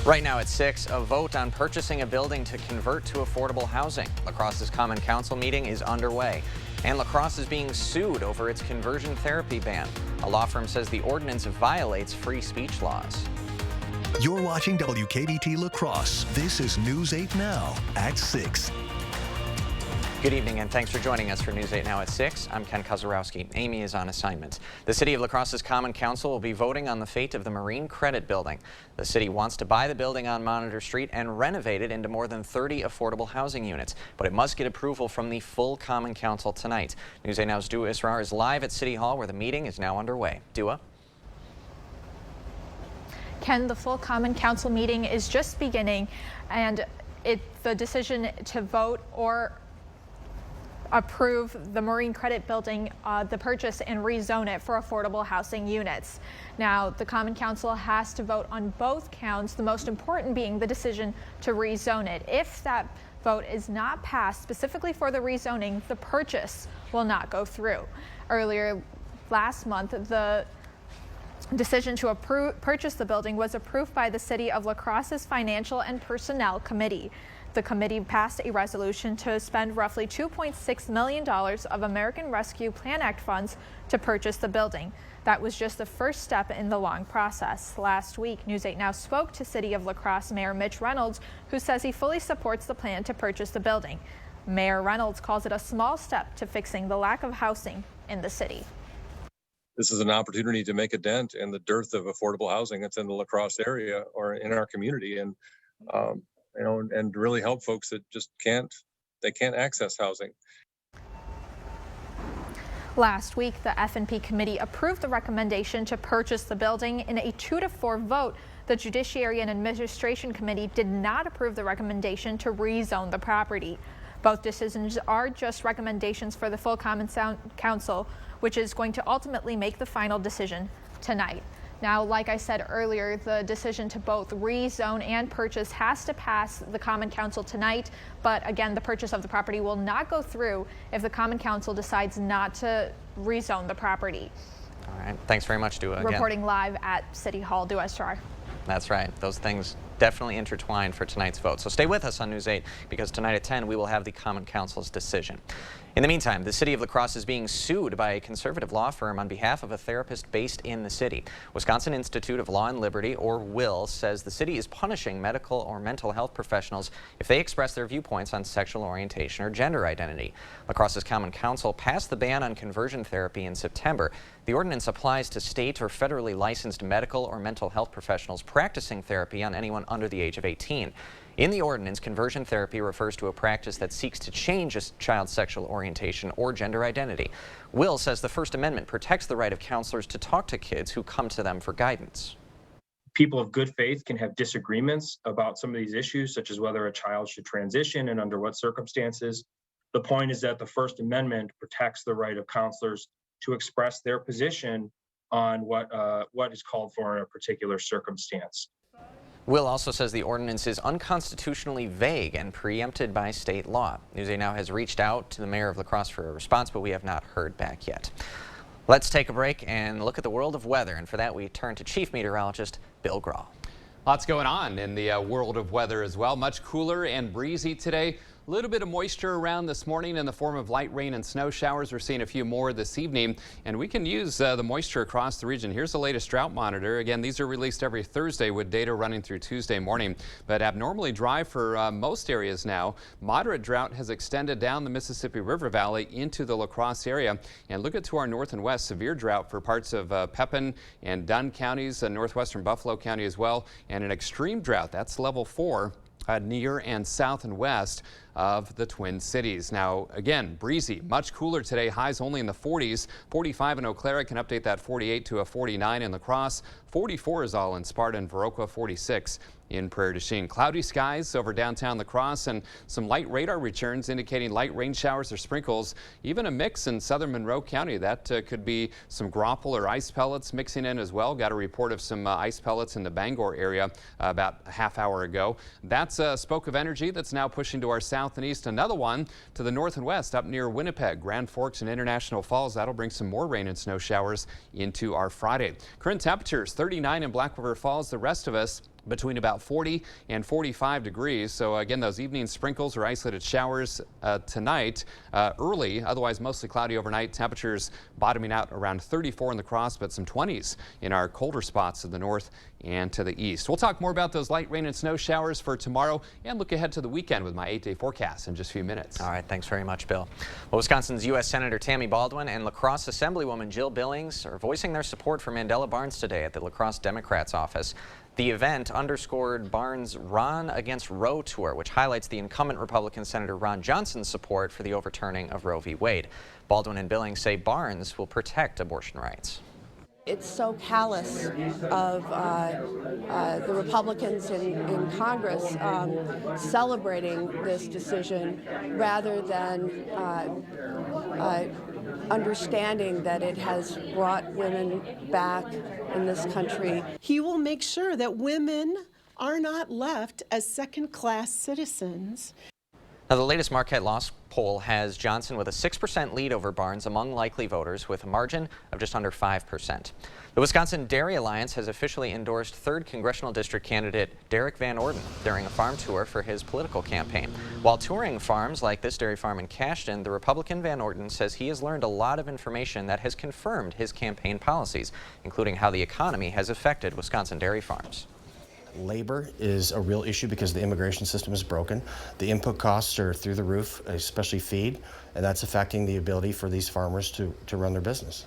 Right now at 6, a vote on purchasing a building to convert to affordable housing. La Crosse's Common Council meeting is underway, and La Crosse is being sued over its conversion therapy ban. A law firm says the ordinance violates free speech laws. You're watching WKBT La Crosse. This is News 8 Now at 6. Good evening and thanks for joining us for News 8 Now at 6. I'm Ken Kozarowski. Amy is on assignment. The City of La Crosse's Common Council will be voting on the fate of the Marine Credit Building. The city wants to buy the building on Monitor Street and renovate it into more than 30 affordable housing units, but it must get approval from the full Common Council tonight. News 8 Now's Dua Israr is live at City Hall where the meeting is now underway. Dua? Ken, the full Common Council meeting is just beginning, and the decision to vote or approve the Marine Credit Building, the purchase and rezone it for affordable housing units. Now, the Common Council has to vote on both counts, the most important being the decision to rezone it. If that vote is not passed specifically for the rezoning, the purchase will not go through. Earlier last month, the decision to purchase the building was approved by the City of La Crosse's Financial and Personnel Committee. The committee passed a resolution to spend roughly $2.6 million of American Rescue Plan Act funds to purchase the building. That was just the first step in the long process. Last week, News 8 Now spoke to City of La Crosse Mayor Mitch Reynolds, who says he fully supports the plan to purchase the building. Mayor Reynolds calls it a small step to fixing the lack of housing in the city. This is an opportunity to make a dent in the dearth of affordable housing that's in the La Crosse area or in our community, and and really help folks that just can't access housing. Last week, the F&P committee approved the recommendation to purchase the building in a 2-4 vote. The Judiciary and Administration Committee did not approve the recommendation to rezone the property. Both decisions are just recommendations for the full Common Council, which is going to ultimately make the final decision tonight. Now, like I said earlier, the decision to both rezone and purchase has to pass the Common Council tonight. But again, the purchase of the property will not go through if the Common Council decides not to rezone the property. All right. Thanks very much, Dua. Reporting live at City Hall, Dua Israr. That's right. Those things definitely intertwined for tonight's vote. So stay with us on News 8 because tonight at 10 we will have the Common Council's decision. In the meantime, the City of La Crosse is being sued by a conservative law firm on behalf of a therapist based in the city. Wisconsin Institute of Law and Liberty, or WIL, says the city is punishing medical or mental health professionals if they express their viewpoints on sexual orientation or gender identity. La Crosse's Common Council passed the ban on conversion therapy in September. The ordinance applies to state or federally licensed medical or mental health professionals practicing therapy on anyone under the age of 18. In the ordinance, conversion therapy refers to a practice that seeks to change a child's sexual orientation or gender identity. WIL says the First Amendment protects the right of counselors to talk to kids who come to them for guidance. People of good faith can have disagreements about some of these issues, such as whether a child should transition and under what circumstances. The point is that the First Amendment protects the right of counselors to express their position on what is called for in a particular circumstance. WIL also says the ordinance is unconstitutionally vague and preempted by state law. News 8 Now has reached out to the mayor of La Crosse for a response, but we have not heard back yet. Let's take a break and look at the world of weather, and for that we turn to Chief Meteorologist Bill Grahl. Lots going on in the world of weather as well. Much cooler and breezy today. A little bit of moisture around this morning in the form of light rain and snow showers. We're seeing a few more this evening, and we can use the moisture across the region. Here's the latest drought monitor. Again, these are released every Thursday with data running through Tuesday morning, but abnormally dry for most areas now. Moderate drought has extended down the Mississippi River Valley into the La Crosse area. And look at to our north and west, severe drought for parts of Pepin and Dunn counties, northwestern Buffalo County as well, and an extreme drought. That's level 4. Near and south and west of the Twin Cities. Now, again, breezy, much cooler today. Highs only in the 40s. 45 in Eau Claire. I can update that 48 to a 49 in La Crosse. 44 is all in Sparta and Viroqua. 46 in Prairie du Chien. Cloudy skies over downtown La Crosse and some light radar returns indicating light rain showers or sprinkles. Even a mix in southern Monroe County. That could be some graupel or ice pellets mixing in as well. Got a report of some ice pellets in the Bangor area about a half hour ago. That's a spoke of energy that's now pushing to our south and east. Another one to the north and west up near Winnipeg, Grand Forks and International Falls. That'll bring some more rain and snow showers into our Friday. Current temperatures 39 in Black River Falls. The rest of us between about 40 and 45 degrees. So again, those evening sprinkles or isolated showers tonight early, otherwise mostly cloudy overnight. Temperatures bottoming out around 34 in La Crosse, but some 20s in our colder spots to the north and to the east. We'll talk more about those light rain and snow showers for tomorrow and look ahead to the weekend with my 8-day forecast in just a few minutes. All right, thanks very much, Bill. Well, Wisconsin's U.S. Senator Tammy Baldwin and La Crosse Assemblywoman Jill Billings are voicing their support for Mandela Barnes today at the La Crosse Democrats' office. The event underscored Barnes' Ron Against Roe tour, which highlights the incumbent Republican Senator Ron Johnson's support for the overturning of Roe v. Wade. Baldwin and Billings say Barnes will protect abortion rights. It's so callous of the Republicans in Congress celebrating this decision rather than understanding that it has brought women back in this country. He will make sure that women are not left as second-class citizens. Now, the latest Marquette Law poll has Johnson with a 6% lead over Barnes among likely voters with a margin of just under 5%. The Wisconsin Dairy Alliance has officially endorsed 3rd Congressional District candidate Derek Van Orden during a farm tour for his political campaign. While touring farms like this dairy farm in Cashton, the Republican Van Orden says he has learned a lot of information that has confirmed his campaign policies, including how the economy has affected Wisconsin dairy farms. Labor is a real issue because the immigration system is broken. The input costs are through the roof, especially feed, and that's affecting the ability for these farmers to run their business.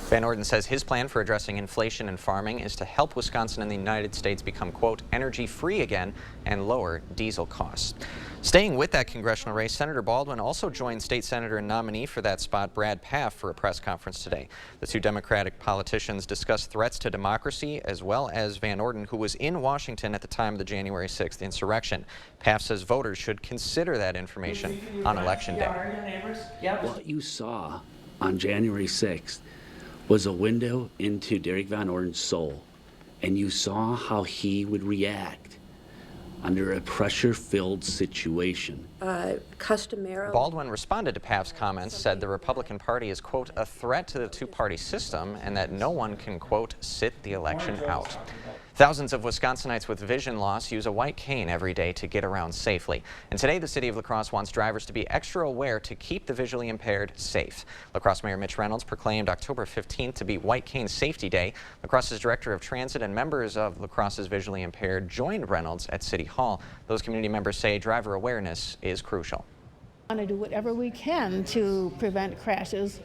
Van Orden says his plan for addressing inflation in farming is to help Wisconsin and the United States become, quote, energy-free again and lower diesel costs. Staying with that congressional race, Senator Baldwin also joined state senator and nominee for that spot, Brad Pfaff, for a press conference today. The two Democratic politicians discussed threats to democracy, as well as Van Orden, who was in Washington at the time of the January 6th insurrection. Pfaff says voters should consider that information on Election Day. What you saw on January 6th was a window into Derek Van Orden's soul, and you saw how he would react under a pressure-filled situation. Customarily, Baldwin responded to Pfaff's comments, said the Republican Party is, quote, a threat to the two-party system and that no one can, quote, sit the election out. Thousands of Wisconsinites with vision loss use a white cane every day to get around safely. And today, the city of La Crosse wants drivers to be extra aware to keep the visually impaired safe. La Crosse Mayor Mitch Reynolds proclaimed October 15th to be White Cane Safety Day. La Crosse's Director of Transit and members of La Crosse's visually impaired joined Reynolds at City Hall. Those community members say driver awareness is crucial. We want to do whatever we can to prevent crashes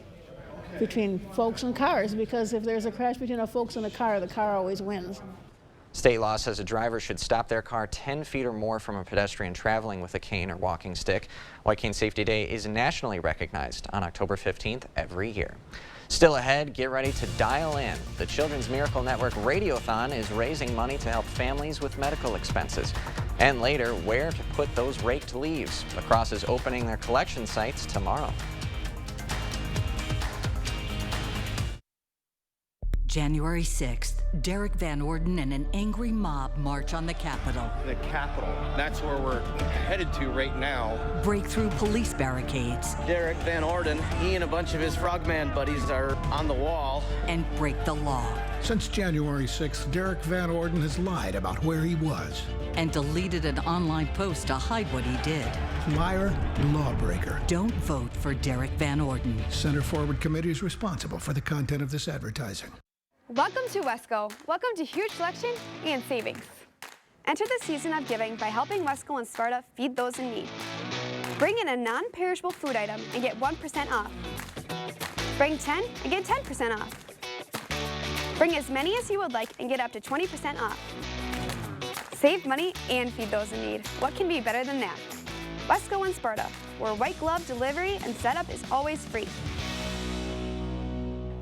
between folks and cars, because if there's a crash between a folks and a car, the car always wins. State law says a driver should stop their car 10 feet or more from a pedestrian traveling with a cane or walking stick. White Cane Safety Day is nationally recognized on October 15th every year. Still ahead, get ready to dial in. The Children's Miracle Network Radiothon is raising money to help families with medical expenses. And later, where to put those raked leaves. La Crosse is opening their collection sites tomorrow. January 6th, Derek Van Orden and an angry mob march on the Capitol. The Capitol, that's where we're headed to right now. Break through police barricades. Derek Van Orden, he and a bunch of his frogman buddies are on the wall. And break the law. Since January 6th, Derek Van Orden has lied about where he was. And deleted an online post to hide what he did. Liar, lawbreaker. Don't vote for Derek Van Orden. Center Forward Committee is responsible for the content of this advertising. Welcome to Wesco. Welcome to huge selection and savings. Enter the season of giving by helping Wesco and Sparta feed those in need. Bring in a non-perishable food item and get 1% off. Bring 10 and get 10% off. Bring as many as you would like and get up to 20% off. Save money and feed those in need. What can be better than that? Wesco and Sparta, where white glove delivery and setup is always free.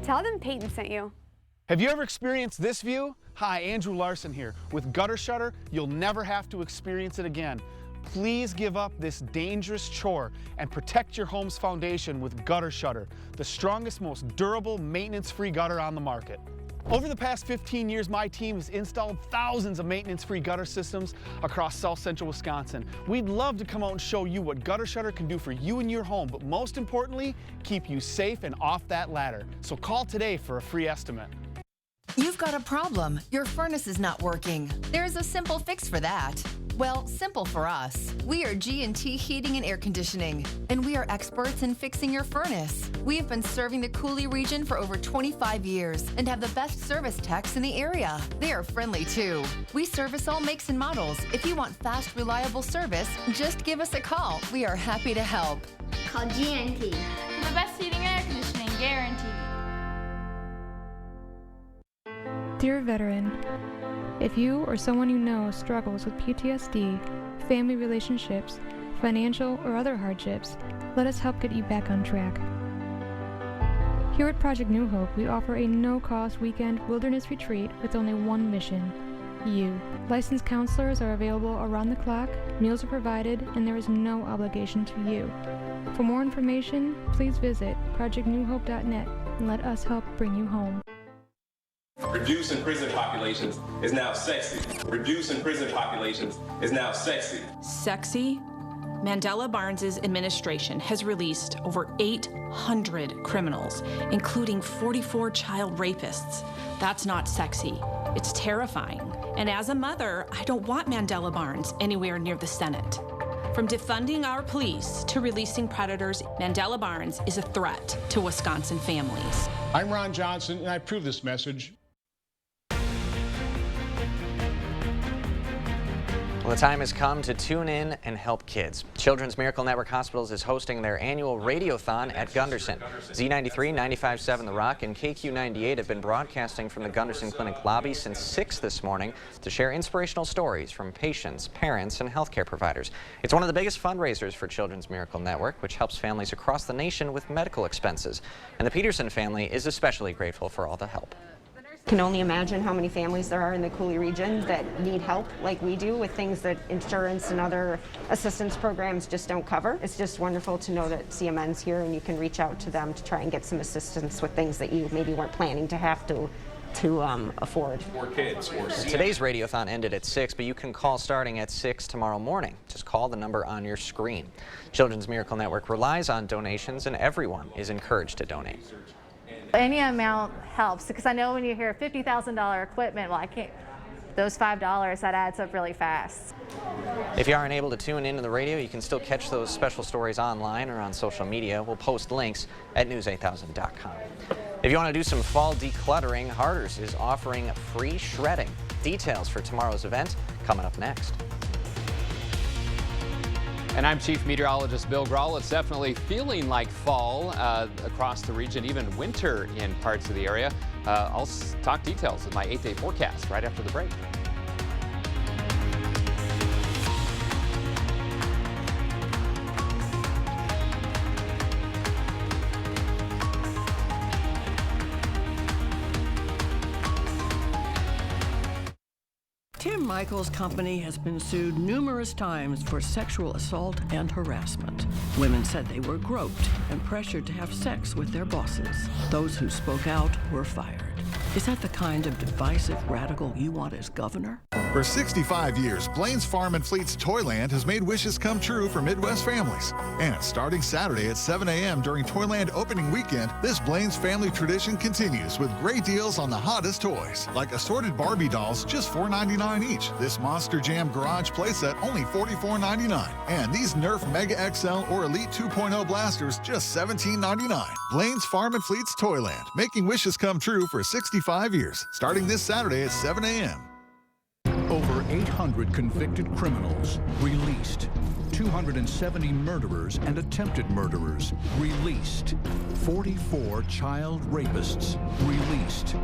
Tell them Peyton sent you. Have you ever experienced this view? Hi, Andrew Larson here. With Gutter Shutter, you'll never have to experience it again. Please give up this dangerous chore and protect your home's foundation with Gutter Shutter, the strongest, most durable, maintenance-free gutter on the market. Over the past 15 years, my team has installed thousands of maintenance-free gutter systems across South Central Wisconsin. We'd love to come out and show you what Gutter Shutter can do for you and your home, but most importantly, keep you safe and off that ladder. So call today for a free estimate. You've got a problem. Your furnace is not working. There's a simple fix for that. Well, simple for us. We are G&T Heating and Air Conditioning, and we are experts in fixing your furnace. We've been serving the Cooley region for over 25 years and have the best service techs in the area. They are friendly too. We service all makes and models. If you want fast, reliable service, just give us a call. We are happy to help. Call G&T. The best heating and air conditioning guaranteed. Dear veteran, if you or someone you know struggles with PTSD, family relationships, financial or other hardships, let us help get you back on track. Here at Project New Hope, we offer a no-cost weekend wilderness retreat with only one mission: you. Licensed counselors are available around the clock, meals are provided, and there is no obligation to you. For more information, please visit projectnewhope.net and let us help bring you home. Reducing prison populations is now sexy. Reducing prison populations is now sexy. Sexy? Mandela Barnes' administration has released over 800 criminals, including 44 child rapists. That's not sexy. It's terrifying. And as a mother, I don't want Mandela Barnes anywhere near the Senate. From defunding our police to releasing predators, Mandela Barnes is a threat to Wisconsin families. I'm Ron Johnson, and I approve this message. Well, the time has come to tune in and help kids. Children's Miracle Network Hospitals is hosting their annual Radiothon at Gunderson. Z93, 95.7 The Rock, and KQ98 have been broadcasting from the Gunderson Clinic lobby since 6 this morning to share inspirational stories from patients, parents, and healthcare providers. It's one of the biggest fundraisers for Children's Miracle Network, which helps families across the nation with medical expenses. And the Peterson family is especially grateful for all the help. Can only imagine how many families there are in the Cooley region that need help like we do with things that insurance and other assistance programs just don't cover. It's just wonderful to know that CMN's here and you can reach out to them to try and get some assistance with things that you maybe weren't planning to have to afford. For kids. Today's Radiothon ended at 6, but you can call starting at 6 tomorrow morning. Just call the number on your screen. Children's Miracle Network relies on donations, and everyone is encouraged to donate. Any amount helps, because I know when you hear $50,000 equipment, well, I can't, those $5, that adds up really fast. If you aren't able to tune into the radio, you can still catch those special stories online or on social media. We'll post links at news8000.com. If you want to do some fall decluttering, Harders is offering free shredding. Details for tomorrow's event coming up next. And I'm Chief Meteorologist Bill Grahl. It's definitely feeling like fall across the region, even winter in parts of the area. I'll talk details of my 8-day forecast right after the break. Tim Michaels' company has been sued numerous times for sexual assault and harassment. Women said they were groped and pressured to have sex with their bosses. Those who spoke out were fired. Is that the kind of divisive radical you want as governor? For 65 years, Blaine's Farm and Fleet's Toyland has made wishes come true for Midwest families. And starting Saturday at 7 a.m. during Toyland opening weekend, this Blaine's family tradition continues with great deals on the hottest toys, like assorted Barbie dolls, just $4.99 each. This Monster Jam Garage playset, only $44.99. And these Nerf Mega XL or Elite 2.0 blasters, just $17.99. Blaine's Farm and Fleet's Toyland, making wishes come true for 65 years, starting this Saturday at 7 a.m. Over 800 convicted criminals released. 270 murderers and attempted murderers released. 44 child rapists released.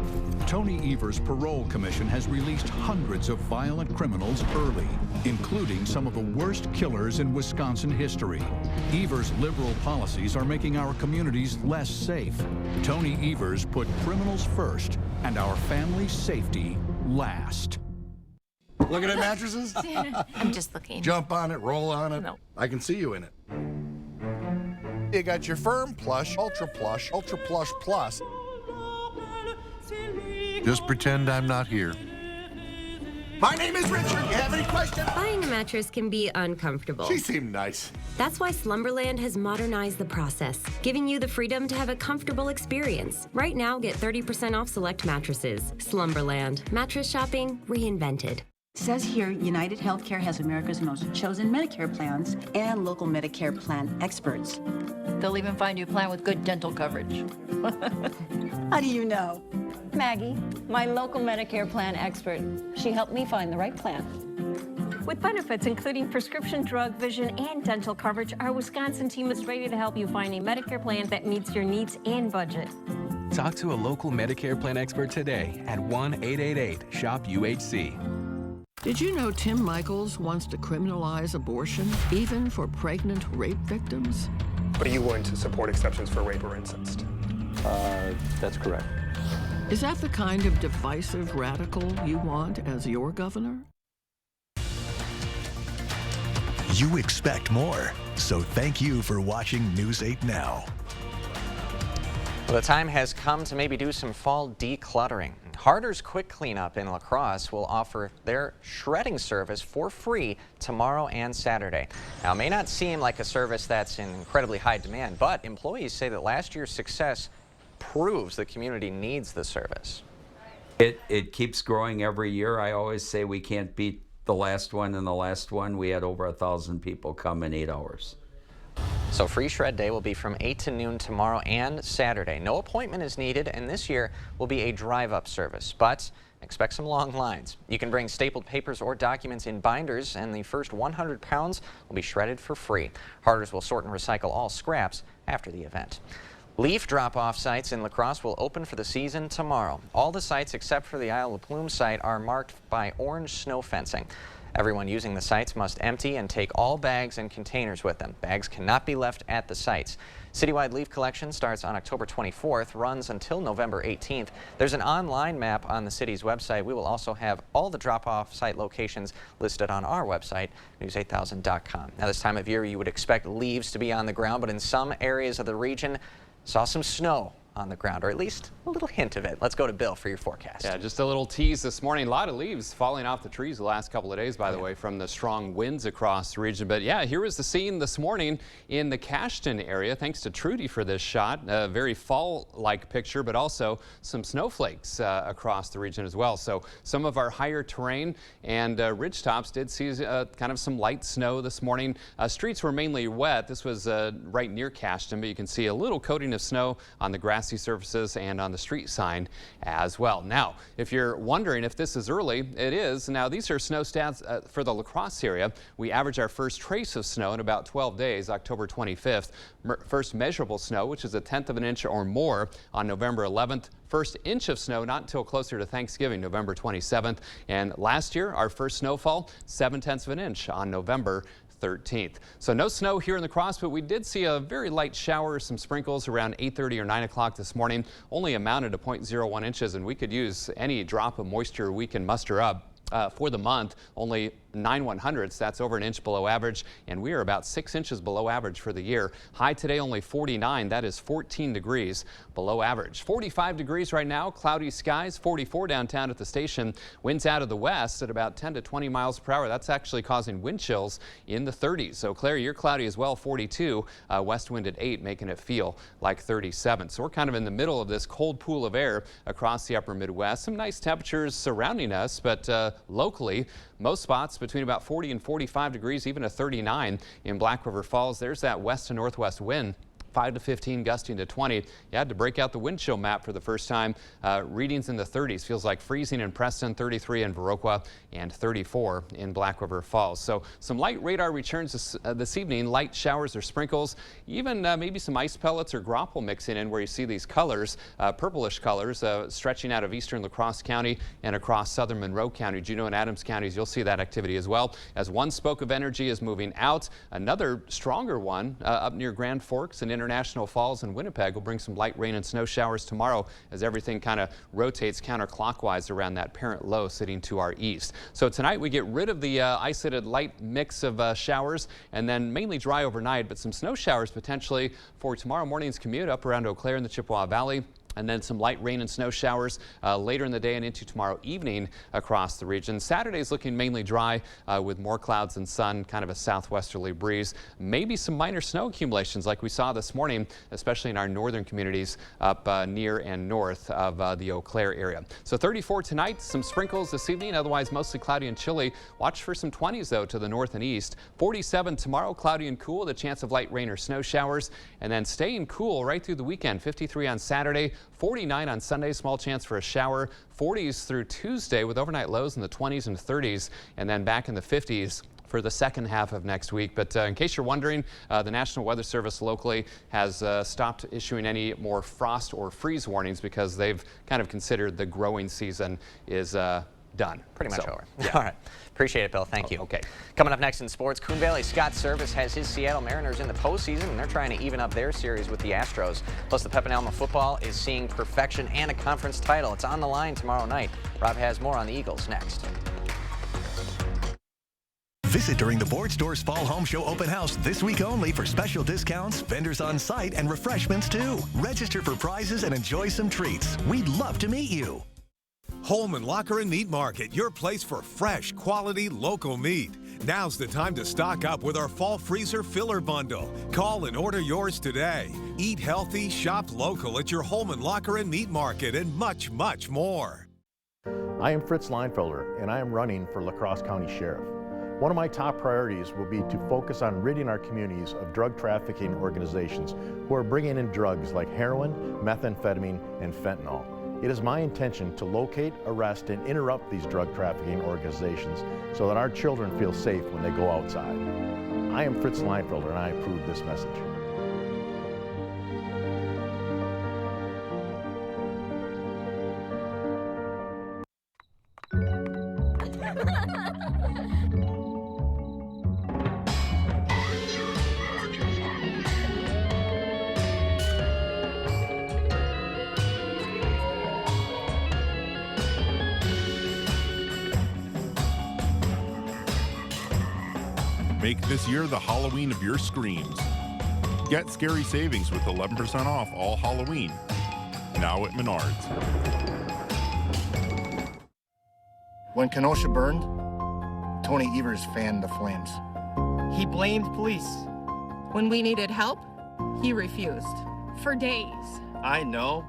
Tony Evers' parole commission has released hundreds of violent criminals early, including some of the worst killers in Wisconsin history. Evers' liberal policies are making our communities less safe. Tony Evers put criminals first and our family's safety last. Looking at mattresses? I'm just looking. Jump on it, roll on it. No. I can see you in it. You got your Firm Plush, Ultra Plush, Ultra Plush Plus. Just pretend I'm not here. My name is Richard. You have any questions? Buying a mattress can be uncomfortable. She seemed nice. That's why Slumberland has modernized the process, giving you the freedom to have a comfortable experience. Right now, get 30% off select mattresses. Slumberland. Mattress shopping reinvented. It says here, United Healthcare has America's most chosen Medicare plans and local Medicare plan experts. They'll even find you a plan with good dental coverage. How do you know? Maggie, my local Medicare plan expert. She helped me find the right plan. With benefits including prescription drug, vision, and dental coverage, our Wisconsin team is ready to help you find a Medicare plan that meets your needs and budget. Talk to a local Medicare plan expert today at 1-888-SHOP-UHC. Did you know Tim Michaels wants to criminalize abortion, even for pregnant rape victims? But are you willing to support exceptions for rape or incest? That's correct. Is that the kind of divisive radical you want as your governor? You expect more, so thank you for watching News 8 Now. Well, the time has come to maybe do some fall decluttering. Harder's Quick Cleanup in La Crosse will offer their shredding service for free tomorrow and Saturday. Now, it may not seem like a service that's in incredibly high demand, but employees say that last year's success proves the community needs the service. It keeps growing every year. I always say we can't beat the last one, and the last one we had over 1,000 people come in 8 hours. So Free Shred Day will be from 8 to noon tomorrow and Saturday. No appointment is needed, and this year will be a drive-up service, but expect some long lines. You can bring stapled papers or documents in binders, and the first 100 pounds will be shredded for free. Harder's will sort and recycle all scraps after the event. Leaf drop-off sites in La Crosse will open for the season tomorrow. All the sites except for the Isle of Plume site are marked by orange snow fencing. Everyone using the sites must empty and take all bags and containers with them. Bags cannot be left at the sites. Citywide leaf collection starts on October 24th, runs until November 18th. There's an online map on the city's website. We will also have all the drop-off site locations listed on our website, news8000.com. Now, this time of year, you would expect leaves to be on the ground, but in some areas of the region, saw some snow on the ground, or at least a little hint of it. Let's go to Bill for your forecast. Yeah, just a little tease this morning. A lot of leaves falling off the trees the last couple of days, by the way, from the strong winds across the region. But yeah, here was the scene this morning in the Cashton area. Thanks to Trudy for this shot. A very fall-like picture, but also some snowflakes across the region as well. So some of our higher terrain and ridge tops did see kind of some light snow this morning. Streets were mainly wet. This was right near Cashton, but you can see a little coating of snow on the grassy surfaces and on the street sign as well. Now, if you're wondering if this is early, it is. Now, these are snow stats for the La Crosse area. We average our first trace of snow in about 12 days, October 25th. First measurable snow, which is 1/10 of an inch or more, on November 11th. First inch of snow not until closer to Thanksgiving, November 27th. And last year, our first snowfall, 7/10 of an inch on November 13th. So no snow here in the Crosse, but we did see a very light shower, some sprinkles around 8:30 or 9 o'clock this morning. Only amounted to 0.01 inches, and we could use any drop of moisture we can muster up. For the month, only 9/100ths, that's over an inch below average, and we are about 6 inches below average for the year. High today only 49, that is 14 degrees below average. 45 degrees right now, cloudy skies, 44 downtown at the station. Winds out of the west at about 10 to 20 miles per hour. That's actually causing wind chills in the 30s. So Claire, you're cloudy as well, 42, west wind at 8, making it feel like 37. So we're kind of in the middle of this cold pool of air across the upper Midwest. Some nice temperatures surrounding us, but locally, most spots between about 40 and 45 degrees, even a 39 in Black River Falls. There's that west to northwest wind. 5 to 15, gusting to 20. You had to break out the wind chill map for the first time. Readings in the 30s. Feels like freezing in Preston, 33 in Viroqua, and 34 in Black River Falls. So some light radar returns this evening. Light showers or sprinkles. Even maybe some ice pellets or grapple mixing in where you see these colors, purplish colors, stretching out of eastern La Crosse County and across southern Monroe County. Juneau and Adams counties, you'll see that activity as well. As one spoke of energy is moving out, another stronger one up near Grand Forks and International Falls and Winnipeg will bring some light rain and snow showers tomorrow as everything kind of rotates counterclockwise around that parent low sitting to our east. So tonight we get rid of the isolated light mix of showers and then mainly dry overnight, but some snow showers potentially for tomorrow morning's commute up around Eau Claire in the Chippewa Valley. And then some light rain and snow showers later in the day and into tomorrow evening across the region. Saturday is looking mainly dry with more clouds and sun, kind of a southwesterly breeze. Maybe some minor snow accumulations like we saw this morning, especially in our northern communities up near and north of the Eau Claire area. So 34 tonight, some sprinkles this evening, otherwise mostly cloudy and chilly. Watch for some 20s though to the north and east. 47 tomorrow, cloudy and cool, the chance of light rain or snow showers, and then staying cool right through the weekend. 53 on Saturday, 49 on Sunday, small chance for a shower. 40s through Tuesday with overnight lows in the 20s and 30s, and then back in the 50s for the second half of next week. But in case you're wondering, the National Weather Service locally has stopped issuing any more frost or freeze warnings because they've kind of considered the growing season is done. Pretty much So, over. yeah. All right. Appreciate it, Bill. Thank you. Okay. Coming up next in sports, Coon Valley Scott Service has his Seattle Mariners in the postseason, and they're trying to even up their series with the Astros. Plus, the Pep and Alma football is seeing perfection and a conference title. It's on the line tomorrow night. Rob has more on the Eagles next. Visit during the Board Store's Fall Home Show Open House this week only for special discounts, vendors on site, and refreshments too. Register for prizes and enjoy some treats. We'd love to meet you. Holman Locker and Meat Market, your place for fresh, quality, local meat. Now's the time to stock up with our Fall Freezer Filler Bundle. Call and order yours today. Eat healthy, shop local at your Holman Locker and Meat Market, and much, much more. I am Fritz Leinfelder, and I am running for La Crosse County Sheriff. One of my top priorities will be to focus on ridding our communities of drug trafficking organizations who are bringing in drugs like heroin, methamphetamine, and fentanyl. It is my intention to locate, arrest, and interrupt these drug trafficking organizations so that our children feel safe when they go outside. I am Fritz Leinfelder, and I approve this message. Make this year the Halloween of your screams. Get scary savings with 11% off all Halloween. Now at Menards. When Kenosha burned, Tony Evers fanned the flames. He blamed police. When we needed help, he refused. For days. I know.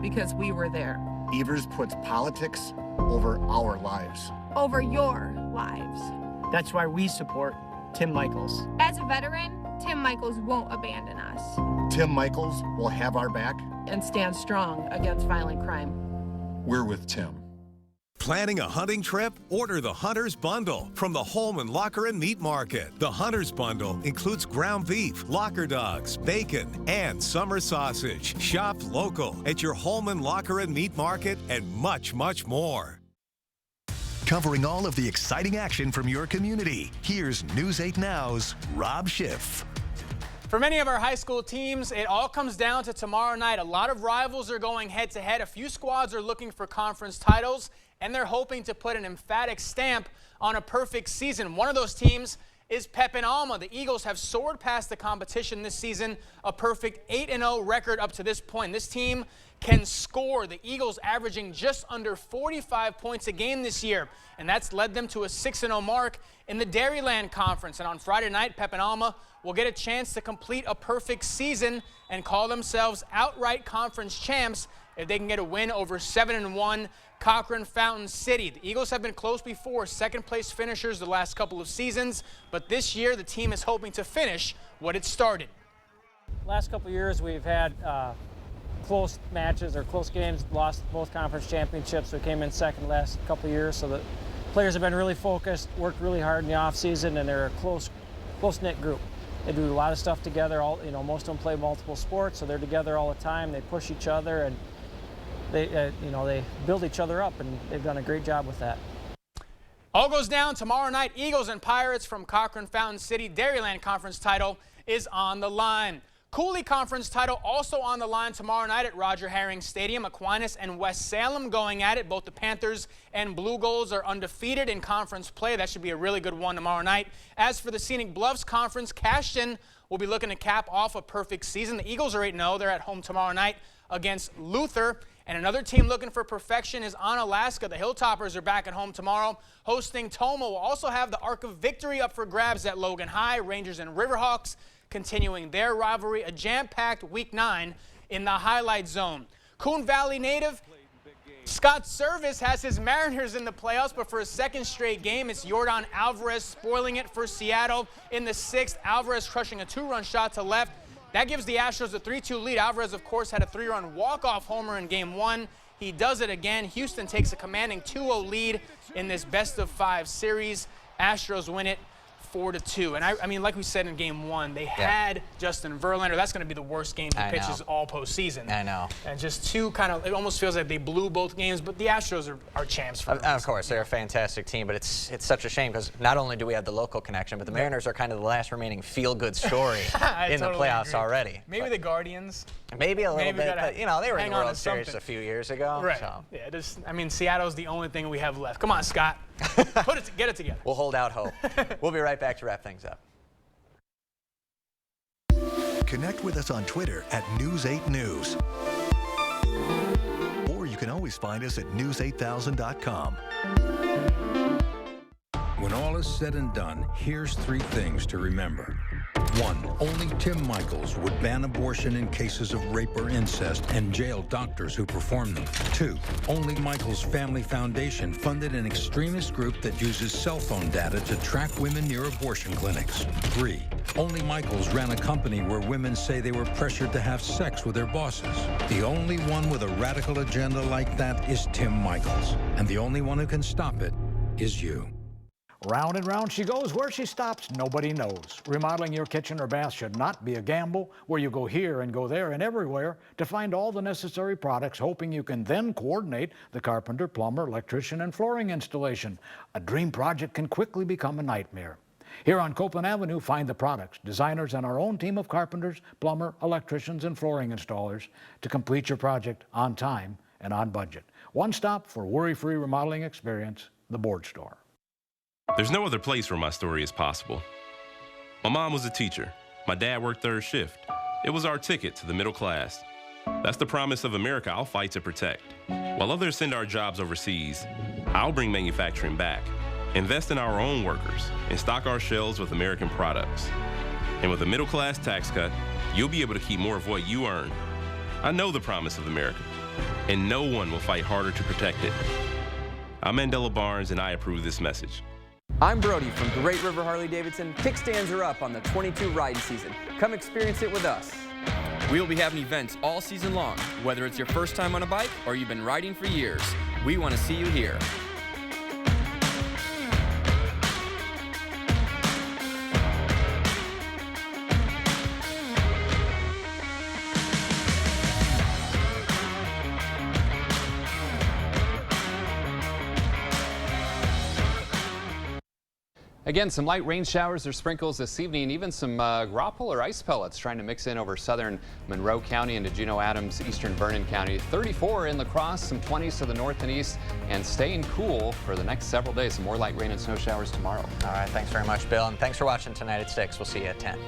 Because we were there. Evers puts politics over our lives. Over your lives. That's why we support Tim Michaels. As a veteran, Tim Michaels won't abandon us. Tim Michaels will have our back. And stand strong against violent crime. We're with Tim. Planning a hunting trip? Order the Hunter's Bundle from the Holman Locker and Meat Market. The Hunter's Bundle includes ground beef, locker dogs, bacon, and summer sausage. Shop local at your Holman Locker and Meat Market, and much, much more. Covering all of the exciting action from your community, here's News 8 Now's Rob Schiff. For many of our high school teams, it all comes down to tomorrow night. A lot of rivals are going head-to-head. A few squads are looking for conference titles, and they're hoping to put an emphatic stamp on a perfect season. One of those teams is Pep and Alma. The Eagles have soared past the competition this season, a perfect 8-0 record up to this point. This team can score. The Eagles averaging just under 45 points a game this year, and that's led them to a 6-0 mark in the Dairyland Conference. And on Friday night, Pep and Alma will get a chance to complete a perfect season and call themselves outright conference champs if they can get a win over 7-1 Cochran Fountain City. The Eagles have been close before, second-place finishers the last couple of seasons, but this year the team is hoping to finish what it started. Last couple of years we've had close matches or close games, lost both conference championships. We came in second last couple of years, so the players have been really focused, worked really hard in the off-season, and they're a close-knit group. They do a lot of stuff together. Most of them play multiple sports, so they're together all the time. They push each other, and they build each other up, and they've done a great job with that. All goes down tomorrow night. Eagles and Pirates from Cochran Fountain City. Dairyland Conference title is on the line. Cooley Conference title also on the line tomorrow night at Roger Herring Stadium. Aquinas and West Salem going at it. Both the Panthers and Blue Goals are undefeated in conference play. That should be a really good one tomorrow night. As for the Scenic Bluffs Conference, Cashton will be looking to cap off a perfect season. The Eagles are 8-0. They're at home tomorrow night against Luther. And another team looking for perfection is Onalaska. The Hilltoppers are back at home tomorrow, hosting Tomah. We'll also have the Arc of Victory up for grabs at Logan High. Rangers and Riverhawks continuing their rivalry. A jam-packed Week 9 in the highlight zone. Coon Valley native Scott Service has his Mariners in the playoffs, but for a second straight game, it's Yordan Alvarez spoiling it for Seattle. In the 6th, Alvarez crushing a 2-run shot to left. That gives the Astros a 3-2 lead. Alvarez, of course, had a 3-run walk-off homer in Game 1. He does it again. Houston takes a commanding 2-0 lead in this best-of-5 series. Astros win it 4-2. And I mean, like we said in Game 1, they had Justin Verlander. That's going to be the worst game he pitches all postseason. I know. And just two kind of, it almost feels like they blew both games, but the Astros are champs for Of course, they're a fantastic team, but it's such a shame because not only do we have the local connection, but the Mariners are kind of the last remaining feel-good story in the playoffs already. Maybe the Guardians. Maybe a little bit, but, you know, they were in the World Series something a few years ago. Right. So. Yeah, I mean, Seattle's the only thing we have left. Come on, Scott. Get it together. We'll hold out hope. We'll be right back to wrap things up. Connect with us on Twitter at News 8 News. Or you can always find us at news8000.com. When all is said and done, here's 3 things to remember. 1. Only Tim Michels would ban abortion in cases of rape or incest and jail doctors who perform them. 2. Only Michels Family Foundation funded an extremist group that uses cell phone data to track women near abortion clinics. 3. Only Michels ran a company where women say they were pressured to have sex with their bosses. The only one with a radical agenda like that is Tim Michels, and the only one who can stop it is you. Round and round she goes. Where she stops, nobody knows. Remodeling your kitchen or bath should not be a gamble where you go here and go there and everywhere to find all the necessary products, hoping you can then coordinate the carpenter, plumber, electrician, and flooring installation. A dream project can quickly become a nightmare. Here on Copeland Avenue, find the products, designers, and our own team of carpenters, plumber, electricians, and flooring installers to complete your project on time and on budget. One stop for worry-free remodeling experience, the Board Store. There's no other place where my story is possible. My mom was a teacher. My dad worked 3rd shift. It was our ticket to the middle class. That's the promise of America I'll fight to protect. While others send our jobs overseas, I'll bring manufacturing back, invest in our own workers, and stock our shelves with American products. And with a middle class tax cut, you'll be able to keep more of what you earn. I know the promise of America, and no one will fight harder to protect it. I'm Mandela Barnes, and I approve this message. I'm Brody from Great River Harley-Davidson. Kickstands are up on the 22 riding season. Come experience it with us. We will be having events all season long. Whether it's your first time on a bike or you've been riding for years, we want to see you here. Again, some light rain showers or sprinkles this evening, even some graupel or ice pellets trying to mix in over southern Monroe County into Juneau Adams, eastern Vernon County. 34 in La Crosse, some 20s to the north and east, and staying cool for the next several days. Some more light rain and snow showers tomorrow. All right, thanks very much, Bill, and thanks for watching tonight at 6. We'll see you at 10.